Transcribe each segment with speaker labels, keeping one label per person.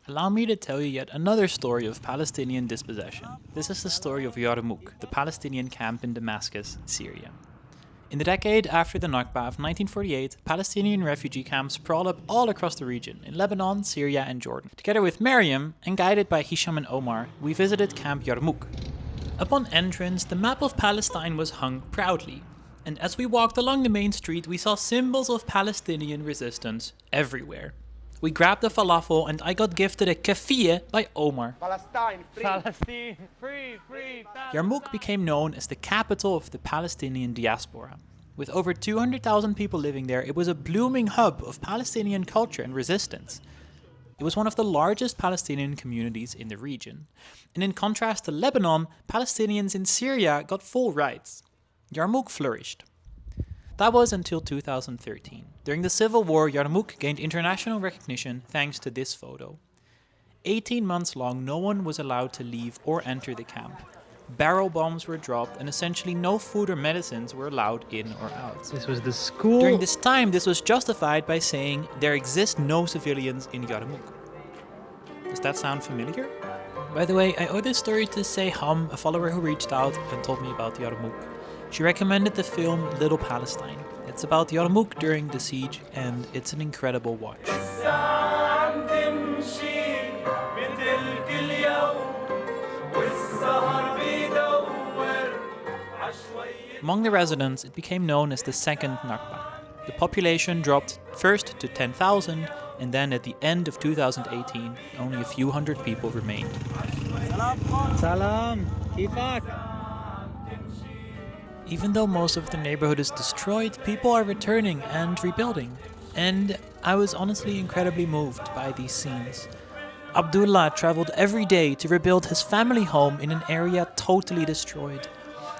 Speaker 1: Allow me to tell you yet another story of Palestinian dispossession. This is the story of Yarmouk, the Palestinian camp in Damascus, Syria. In the decade after the Nakba of 1948, Palestinian refugee camps sprawled up all across the region, in Lebanon, Syria and Jordan. Together with Miriam, and guided by Hisham and Omar, we visited Camp Yarmouk. Upon entrance, the map of Palestine was hung proudly, and as we walked along the main street, we saw symbols of Palestinian resistance everywhere. We grabbed a falafel and I got gifted a keffiyeh by Omar.
Speaker 2: Palestine, free.
Speaker 3: Palestine, free, free.
Speaker 1: Yarmouk became known as the capital of the Palestinian diaspora. With over 200,000 people living there, it was a blooming hub of Palestinian culture and resistance. It was one of the largest Palestinian communities in the region. And in contrast to Lebanon, Palestinians in Syria got full rights. Yarmouk flourished. That was until 2013. During the civil war, Yarmouk gained international recognition thanks to this photo. 18 months long, no one was allowed to leave or enter the camp. Barrel bombs were dropped and essentially no food or medicines were allowed in or out.
Speaker 3: This was the school.
Speaker 1: During this time, this was justified by saying there exist no civilians in Yarmouk. Does that sound familiar? By the way, I owe this story to Seyham, a follower who reached out and told me about Yarmouk. She recommended the film Little Palestine. It's about Yarmouk during the siege, and it's an incredible watch. Among the residents, it became known as the second Nakba. The population dropped first to 10,000, and then at the end of 2018, only a few hundred people remained.
Speaker 3: Salam, kifak.
Speaker 1: Even though most of the neighborhood is destroyed, people are returning and rebuilding. And I was honestly incredibly moved by these scenes. Abdullah traveled every day to rebuild his family home in an area totally destroyed.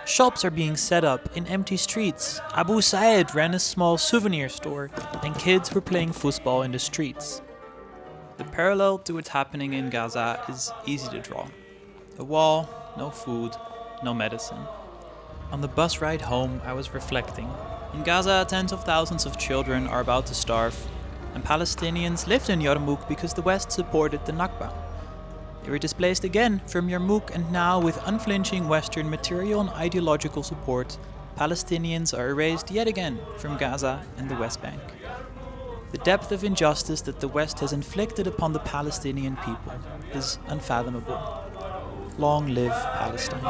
Speaker 1: Shops are being set up in empty streets. Abu Said ran a small souvenir store, and kids were playing football in the streets. The parallel to what's happening in Gaza is easy to draw. A wall, no food, no medicine. On the bus ride home, I was reflecting. In Gaza, tens of thousands of children are about to starve, and Palestinians lived in Yarmouk because the West supported the Nakba. They were displaced again from Yarmouk, and now, with unflinching Western material and ideological support, Palestinians are erased yet again from Gaza and the West Bank. The depth of injustice that the West has inflicted upon the Palestinian people is unfathomable. Long live Palestine.